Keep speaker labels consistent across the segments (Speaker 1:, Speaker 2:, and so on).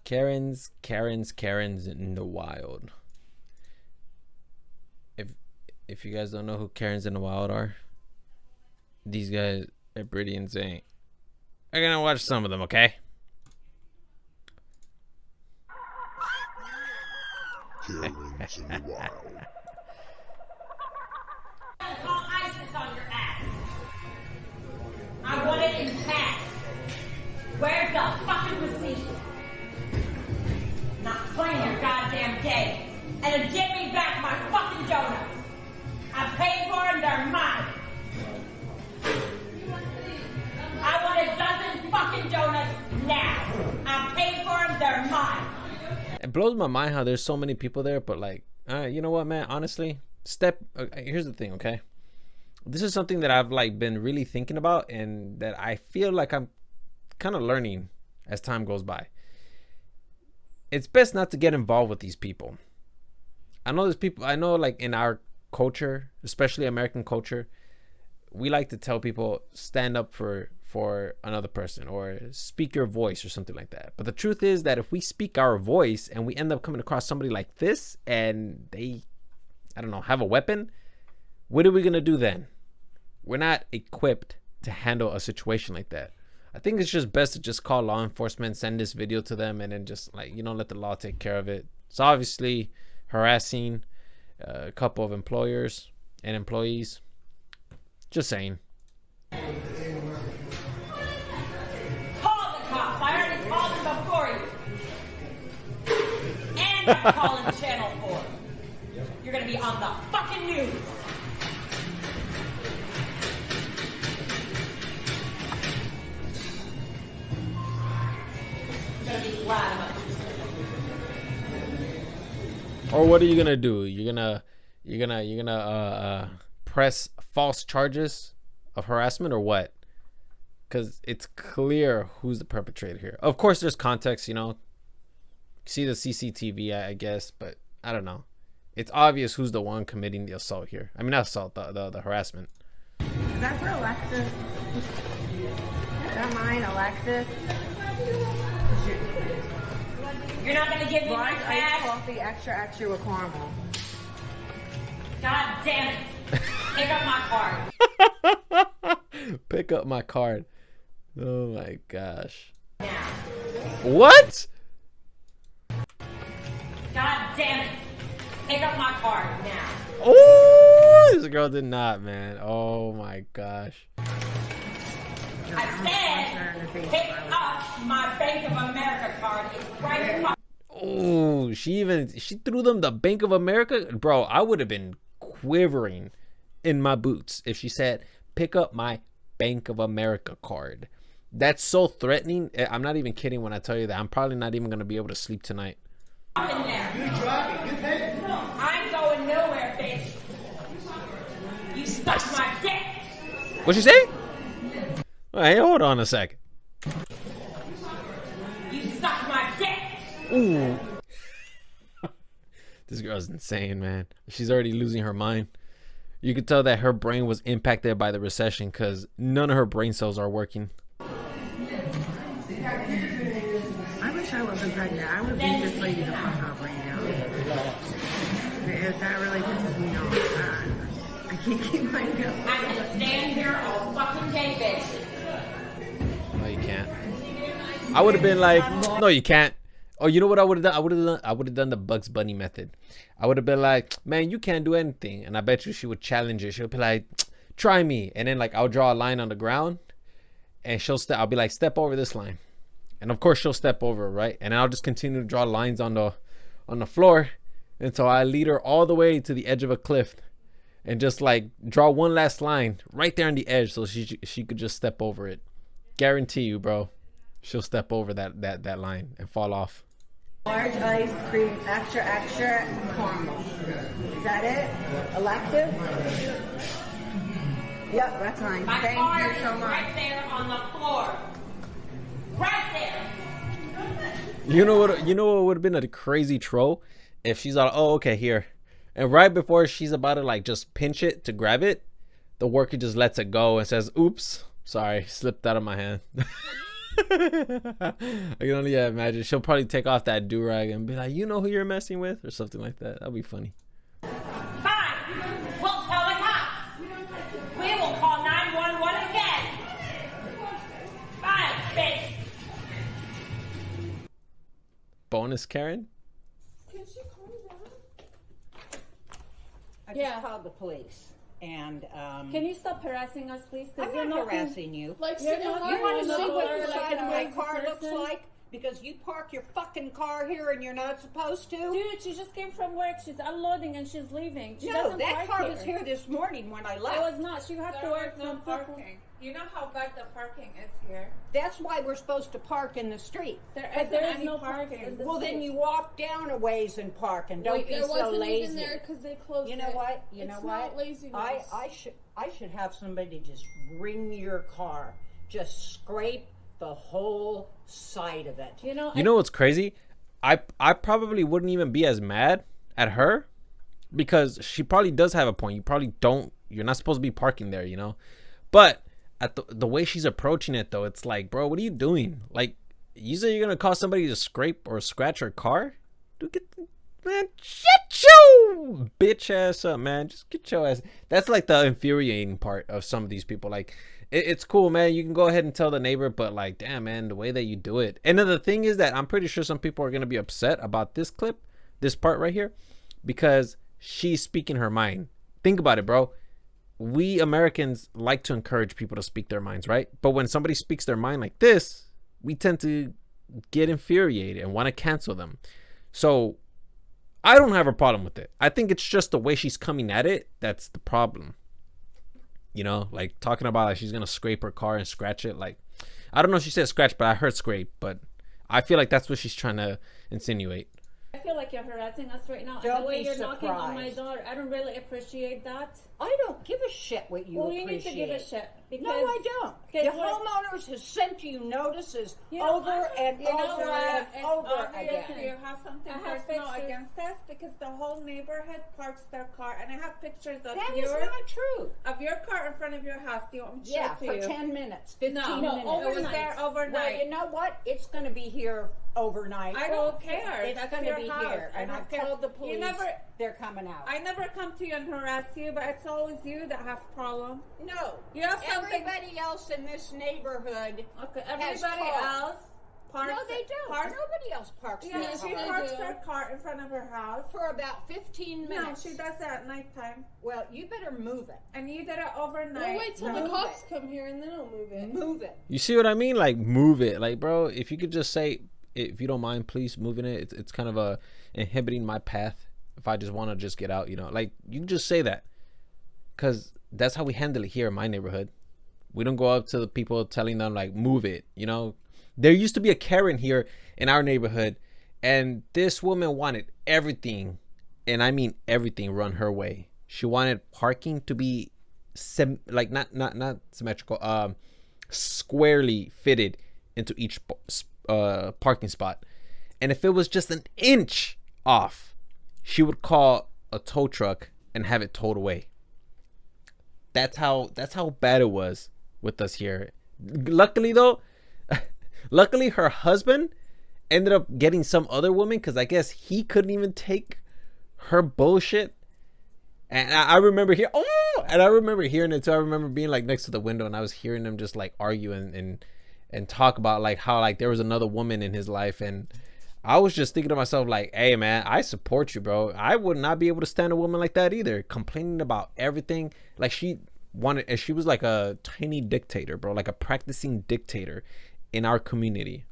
Speaker 1: Karens in the wild. If you guys don't know who Karens in the wild are, these guys are pretty insane. I'm gonna watch some of them, okay?
Speaker 2: Karens in the wild.
Speaker 3: Call ISIS on your ass. I want it in cash. Where's the fucking receipt? Not playing your goddamn game. And then give me back my fucking donuts. I paid for them, they're mine. I want a dozen fucking donuts now. I paid for them, they're mine.
Speaker 1: It blows my mind how there's so many people there, but like, you know what, man? Honestly, here's the thing, okay? This is something that I've like been really thinking about, and that I feel like I'm kind of learning as time goes by. It's best not to get involved with these people. I know there's people, I know like in our culture, especially American culture, we like to tell people stand up for another person or speak your voice or something like that. But the truth is that if we speak our voice and we end up coming across somebody like this and they, I don't know, have a weapon, what are we going to do then? We're not equipped to handle a situation like that. I think it's just best to just call law enforcement, send this video to them, and then just like, you know, let the law take care of it. It's obviously harassing a couple of employers and employees. Just saying.
Speaker 3: Call the cops. I already called them before you. And I'm calling Channel 4. You're gonna be on the fucking news. You're gonna be glad about it.
Speaker 1: Or what are you gonna do? You're gonna press false charges of harassment or what? Because it's clear who's the perpetrator here. Of course, there's context, you know. See the CCTV, I guess, but I don't know. It's obvious who's the one committing the assault here. I mean, not assault, the harassment.
Speaker 4: Is that for Alexis? Is that mine, Alexis?
Speaker 3: You're not gonna give me my
Speaker 4: Large iced
Speaker 3: cash?
Speaker 4: coffee, extra with caramel.
Speaker 3: God damn it. Pick up my card.
Speaker 1: Pick up my card. Oh my gosh.
Speaker 3: Now.
Speaker 1: What?
Speaker 3: God damn it. Pick up my card now.
Speaker 1: Oh, this girl did not, man. Oh my gosh.
Speaker 3: I said, pick up my Bank of America card. It's right in my...
Speaker 1: Oh, she threw them the Bank of America. Bro, I would have been quivering in my boots if she said, pick up my Bank of America card. That's so threatening. I'm not even kidding when I tell you that. I'm probably not even going to be able to sleep tonight.
Speaker 3: Up in there. You driving. You paid. I'm going nowhere, bitch. You stuck my dick.
Speaker 1: What'd she say? Hey, hold on a second.
Speaker 3: You stuck my dick.
Speaker 1: Ooh. This girl's insane, man. She's already losing her mind. You could tell that her brain was impacted by the recession because none of her brain cells are working.
Speaker 4: I wish I wasn't pregnant. I would beat this lady the fuck up right now. If that really pisses me off, I can't keep my nose.
Speaker 3: I'm gonna stand here all fucking day, bitch.
Speaker 1: No, you can't. I would have been like, no, you can't. Oh, you know what I would have done? I would have done the Bugs Bunny method. I would have been like, man, you can't do anything. And I bet you she would challenge it. She would be like, try me. And then like I'll draw a line on the ground, and I'll be like, step over this line. And of course she'll step over, right? And I'll just continue to draw lines on the floor until I lead her all the way to the edge of a cliff, and just like draw one last line right there on the edge so she could just step over it. Guarantee you, bro, she'll step over that line and fall off.
Speaker 4: Large ice cream, extra caramel. Is that it? Alexis? Yep, that's mine.
Speaker 3: My
Speaker 4: Thank
Speaker 3: card
Speaker 4: you
Speaker 3: is
Speaker 4: so much.
Speaker 3: right there on the floor. Right there.
Speaker 1: You know what would have been a crazy troll if she's like, oh, okay, here. And right before she's about to like just pinch it to grab it, the worker just lets it go and says, oops, sorry, slipped out of my hand. I can only imagine. She'll probably take off that do-rag and be like, you know who you're messing with? Or something like that. That'll be funny.
Speaker 3: Fine. We'll tell the cops. We will call 911 again. Fine, bitch.
Speaker 1: Bonus Karen?
Speaker 5: Can she calm down?
Speaker 6: I just called the police. And
Speaker 7: Can you stop harassing us, please?
Speaker 6: I'm not harassing you.
Speaker 5: Like,
Speaker 7: You're
Speaker 5: sitting
Speaker 7: not
Speaker 5: on
Speaker 6: You want to
Speaker 7: You're
Speaker 6: see
Speaker 7: not
Speaker 6: what the
Speaker 7: like
Speaker 6: side
Speaker 7: a
Speaker 6: of my
Speaker 7: crazy
Speaker 6: car looks
Speaker 7: person.
Speaker 6: like? Because you park your fucking car here and you're not supposed to?
Speaker 7: Dude, she just came from work. She's unloading and she's leaving. She
Speaker 6: No,
Speaker 7: doesn't
Speaker 6: that
Speaker 7: park
Speaker 6: car
Speaker 7: here.
Speaker 6: was here this morning when I
Speaker 7: It
Speaker 6: left.
Speaker 7: was not. She had to
Speaker 5: There
Speaker 7: work
Speaker 5: was no
Speaker 7: from people.
Speaker 5: parking. You know how bad the parking is here.
Speaker 6: That's why we're supposed to park in the street.
Speaker 5: There
Speaker 7: But
Speaker 5: isn't
Speaker 7: there is
Speaker 5: any
Speaker 7: no
Speaker 5: parking.
Speaker 7: parking.
Speaker 6: Well, then you walk down a ways and park and don't be
Speaker 5: There
Speaker 6: so
Speaker 5: wasn't
Speaker 6: lazy.
Speaker 5: even there because they closed
Speaker 6: You know
Speaker 5: it.
Speaker 6: what? You
Speaker 5: It's
Speaker 6: know
Speaker 5: not
Speaker 6: what?
Speaker 5: laziness.
Speaker 6: I should have somebody just ring your car, just scrape the whole side of it.
Speaker 7: You know,
Speaker 1: You know what's crazy? I probably wouldn't even be as mad at her because she probably does have a point. You're not supposed to be parking there, you know? But at the way she's approaching it though, it's like, bro, what are you doing? Like, you say you're gonna cause somebody to scrape or scratch her car? Dude, man, shut your bitch ass up, man. Just get your ass. That's like the infuriating part of some of these people. Like, it's cool, man. You can go ahead and tell the neighbor, but like, damn, man, the way that you do it. And then the thing is that I'm pretty sure some people are gonna be upset about this clip, this part right here, because she's speaking her mind. Think about it, bro. We Americans like to encourage people to speak their minds, right? But when somebody speaks their mind like this, we tend to get infuriated and want to cancel them. So I don't have a problem with it. I think it's just the way she's coming at it that's the problem. You know, like talking about like she's gonna scrape her car and scratch it. Like, I don't know if she said scratch, but I heard scrape. But I feel like that's what she's trying to insinuate.
Speaker 7: I feel like you're harassing us right now.
Speaker 6: Don't
Speaker 7: And the way
Speaker 6: be
Speaker 7: you're knocking on my
Speaker 6: surprised.
Speaker 7: door, I don't really appreciate that.
Speaker 6: I don't give a shit what you
Speaker 7: Well, you need
Speaker 6: appreciate.
Speaker 7: to give a shit. Because,
Speaker 6: No, I don't. The
Speaker 7: because we're-
Speaker 6: homeowners has sent you notices
Speaker 7: You know,
Speaker 6: over
Speaker 7: I-
Speaker 6: and
Speaker 5: You know
Speaker 6: over
Speaker 5: what?
Speaker 6: and
Speaker 5: It's
Speaker 6: over
Speaker 5: obvious
Speaker 6: again.
Speaker 5: you have something
Speaker 7: I have
Speaker 5: personal
Speaker 7: pictures.
Speaker 5: against us because the whole neighborhood parks their car, and I have pictures of
Speaker 6: That is
Speaker 5: your
Speaker 6: not true.
Speaker 5: car in front of your house. Do you want me to
Speaker 6: Yeah,
Speaker 5: show
Speaker 6: for
Speaker 5: it to you?
Speaker 6: 10 minutes, 15
Speaker 5: No,
Speaker 6: minutes.
Speaker 5: it was
Speaker 7: overnight.
Speaker 5: there
Speaker 6: Well,
Speaker 5: overnight.
Speaker 6: you know what? It's going to be here overnight.
Speaker 5: I don't care.
Speaker 6: It's
Speaker 5: That's
Speaker 6: going to
Speaker 5: your
Speaker 6: be
Speaker 5: house.
Speaker 6: here.
Speaker 5: I
Speaker 6: And
Speaker 5: don't
Speaker 6: I've
Speaker 5: care.
Speaker 6: told the police
Speaker 5: You never.
Speaker 6: they're coming out.
Speaker 5: I never come to you and harass you, but it's always you that have problem.
Speaker 6: No.
Speaker 5: You have something.
Speaker 6: Everybody else in this neighborhood.
Speaker 5: Okay,
Speaker 6: has
Speaker 5: everybody
Speaker 6: cars.
Speaker 5: else parks.
Speaker 6: No, they don't.
Speaker 5: Parks,
Speaker 6: Nobody else parks
Speaker 5: yeah,
Speaker 6: their
Speaker 5: she
Speaker 6: car.
Speaker 5: parks her car in front of her house.
Speaker 6: For about 15
Speaker 5: No,
Speaker 6: minutes.
Speaker 5: she does that at nighttime.
Speaker 6: Well, you better move it.
Speaker 5: And you did it overnight.
Speaker 8: Well, wait till the
Speaker 6: Move
Speaker 8: cops
Speaker 6: it.
Speaker 8: come here and then I'll move it.
Speaker 6: Move it.
Speaker 1: You see what I mean? Like, move it. Like, bro, if you could just say, if you don't mind, please moving it. It's kind of inhibiting my path. If I just want to just get out, you know, like you can just say that, because that's how we handle it here in my neighborhood. We don't go up to the people telling them like move it. You know, there used to be a Karen here in our neighborhood, and this woman wanted everything, and I mean everything, run her way. She wanted parking to be like not symmetrical, squarely fitted into each parking spot, and if it was just an inch off, she would call a tow truck and have it towed away. That's how bad it was with us here. Luckily though, luckily her husband ended up getting some other woman, because I guess he couldn't even take her bullshit. And I remember hearing it too. I remember being like next to the window and I was hearing them just like argue and talk about like how like there was another woman in his life, and I was just thinking to myself like, hey man, I support you, bro. I would not be able to stand a woman like that either, complaining about everything. Like she was like a tiny dictator, bro, like a practicing dictator in our community.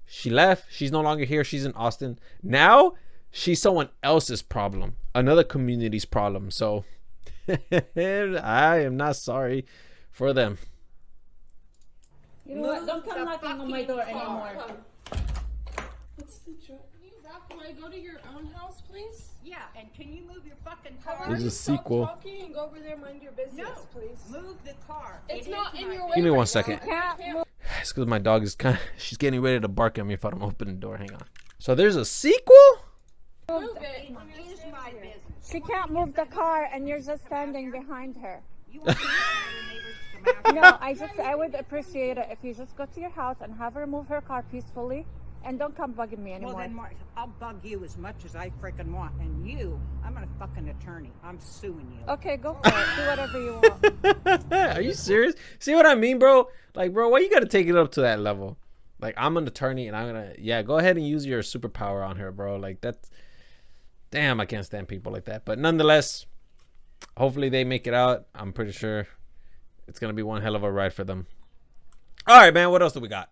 Speaker 1: She left. She's no longer here. She's in Austin now. She's someone else's problem, another community's problem. So I am not sorry for them.
Speaker 7: You know what? Don't come knocking on my door anymore.
Speaker 8: What's the joke? Can you rap when I go to your own house, please?
Speaker 6: Yeah, and can you move your fucking
Speaker 8: How
Speaker 6: car?
Speaker 8: about
Speaker 1: There's
Speaker 8: you
Speaker 1: a
Speaker 8: stop
Speaker 1: sequel.
Speaker 8: talking and go over there and mind your business,
Speaker 6: No.
Speaker 8: please?
Speaker 6: Move the car.
Speaker 8: It's
Speaker 6: It
Speaker 8: not
Speaker 6: is
Speaker 8: in
Speaker 6: my
Speaker 8: your way.
Speaker 6: business.
Speaker 1: Give me
Speaker 8: right
Speaker 1: one
Speaker 8: now.
Speaker 1: second. It's because my dog is she's getting ready to bark at me if I don't open the door. Hang on. So there's a sequel?
Speaker 8: Move it.
Speaker 6: It is my business.
Speaker 7: She can't move the car and you're just standing behind her.
Speaker 6: You want the neighbors to
Speaker 7: No, I would appreciate it if you just go to your house and have her move her car peacefully, and don't come bugging me anymore.
Speaker 6: Well, then, I'll bug you as much as I freaking want. And you, I'm a fucking attorney. I'm suing you.
Speaker 7: Okay, go for it. Do whatever you want.
Speaker 1: Are you serious? See what I mean, bro? Like, bro, why you gotta take it up to that level? Like, I'm an attorney and I'm gonna, yeah, go ahead and use your superpower on her, bro. Like, that's, damn, I can't stand people like that. But nonetheless, hopefully they make it out. I'm pretty sure it's gonna be one hell of a ride for them. All right, man, what else do we got?